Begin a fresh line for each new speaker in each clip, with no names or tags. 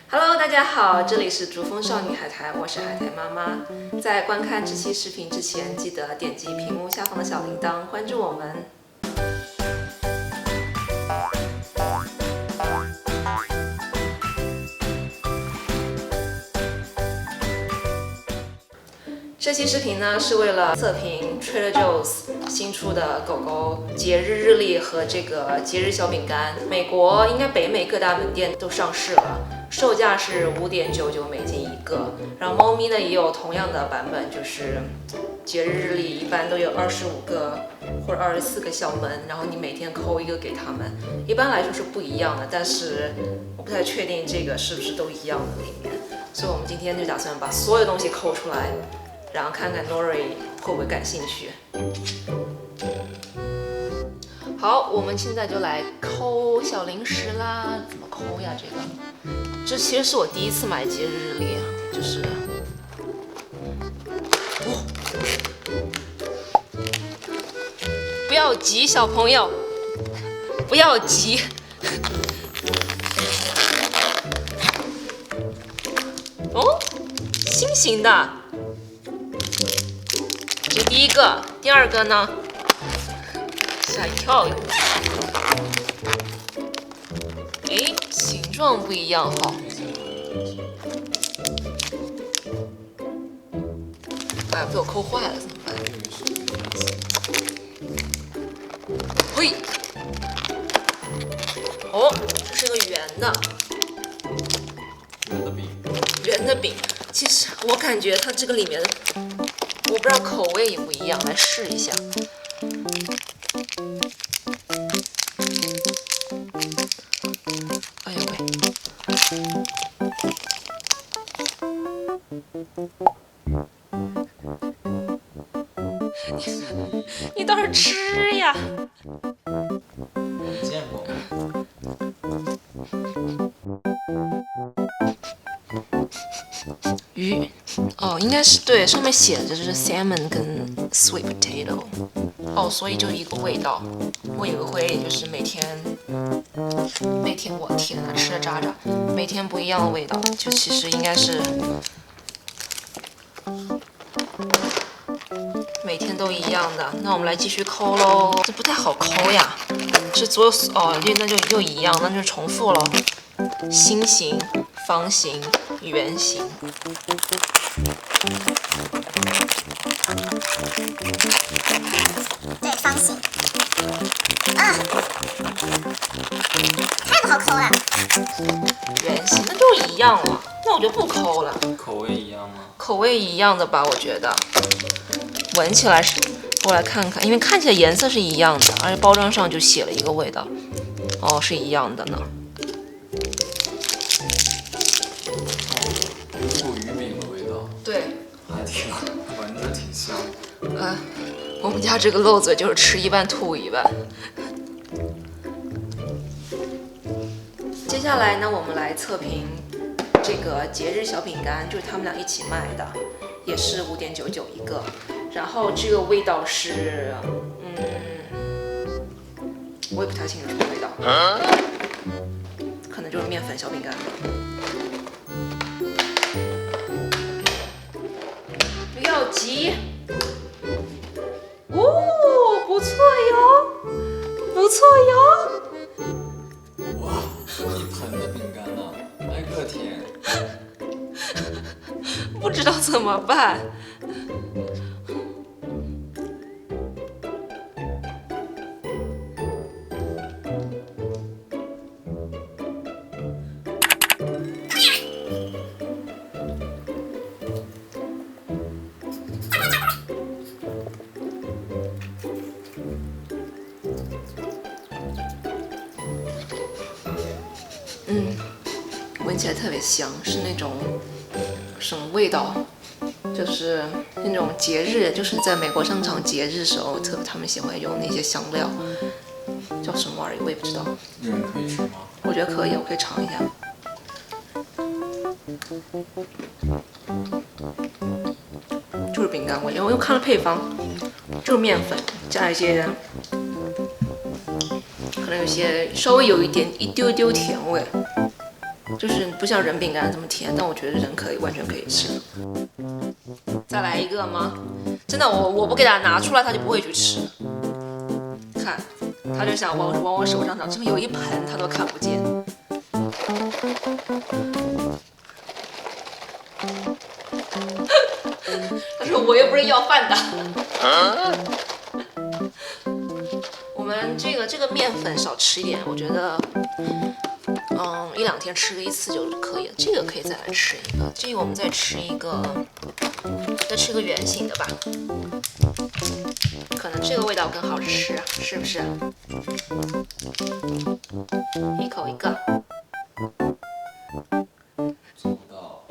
Hello，大家好，这里是竹风少女海苔，我是海苔妈妈。在观看这期视频之前，记得点击屏幕下方的小铃铛，关注我们。这期视频呢是为了测评 Trader Joe's 新出的狗狗节日日历和这个节日小饼干。美国应该北美各大门店都上市了，售价是$5.99一个。然后猫咪呢也有同样的版本，就是节日日历一般都有25个或者24个小门，然后你每天抠一个给它们。一般来说是不一样的，但是我不太确定这个是不是都一样的里面。所以我们今天就打算把所有东西抠出来。然后看看 Nori 会不会感兴趣。好，我们现在就来抠小零食啦。怎么抠呀？这其实是我第一次买节日日历，就是，不要急，小朋友，不要急。哦，心形的。这是第一个，第二个呢？吓一跳哟！哎，形状不一样哈。哎，被我抠坏了，怎么办？嘿，哦，这是个圆的。
圆的饼。
圆的饼，其实我感觉它这个里面的。我不知道口味也不一样，来试一下。哎呦喂！你倒是吃呀！
见过吗？
鱼，哦，应该是对，上面写的就是 salmon 跟 sweet potato， 哦，所以就一个味道。我以为会就是每天，我天啊，吃的渣渣，每天不一样的味道，就其实应该是每天都一样的。那我们来继续抠喽，这不太好抠呀，是所有哦，那就又一样，那就重复喽。心形、方形、圆形。
对，方形。啊，太不好抠了。
圆形，那就一样了，那我就不抠了。
口味一样吗？
口味一样的吧，我觉得。闻起来是，我来看看，因为看起来颜色是一样的，而且包装上就写了一个味道。哦，是一样的呢。
兔鱼饼的味道。
对。
还挺闻着挺香。
我们家这个漏嘴就是吃一半吐一半。接下来呢，我们来测评这个节日小饼干，就是他们俩一起卖的，也是$5.99一个。然后这个味道是，我也不太清楚什么味道，可能就是面粉小饼干。不要急。哦，不错哟，不错哟。
哇，一盆的饼干呢，挨个舔。
不知道怎么办。闻起来特别香，是那种什么味道？就是那种节日，就是在美国商场节日的时候，他们喜欢用那些香料，叫什么玩意儿我也不知道。
你们可以吃吗？
我觉得可以，我可以尝一下。就是饼干味，我又看了配方，就是面粉加一些，可能有些稍微有一丢丢甜味。就是不像人饼干这么甜，但我觉得人完全可以吃。再来一个吗？真的，我不给他拿出来，他就不会去吃。看，他就想往我手上找，这边有一盆他都看不见。他说我又不是要饭的。我们这个面粉少吃一点，我觉得，1、2天吃一次就可以了。这个可以再来吃一个，这个我们再吃一个圆形的吧，可能这个味道更好吃啊，是不是？一口一个。
做不到。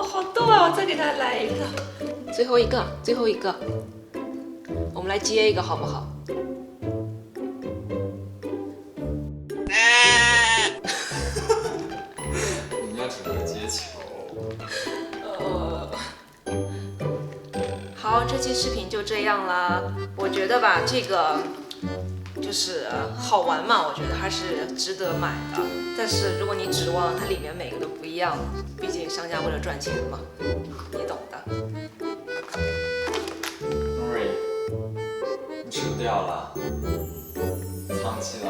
好多啊！我再给他来一个，最后一个，我们来接一个好不好？
人家只会接球。
好，这期视频就这样啦。我觉得吧，这个就是好玩嘛，我觉得还是值得买的。但是如果你指望它里面每个都不一样，毕竟商家为了赚钱嘛，你懂的。
Nori， 你吃不掉了，藏起来。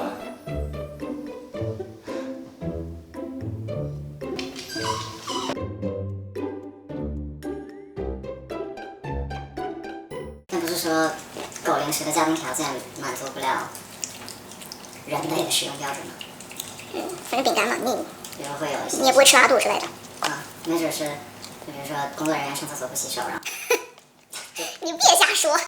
但不是说狗零食的家庭条件满足不了人类的使用标准吗？反正饼干嘛，比如会有一些，你也不会吃拉肚之类的啊，没准是，就比如说工作人员上厕所不洗手，然后，你别瞎说。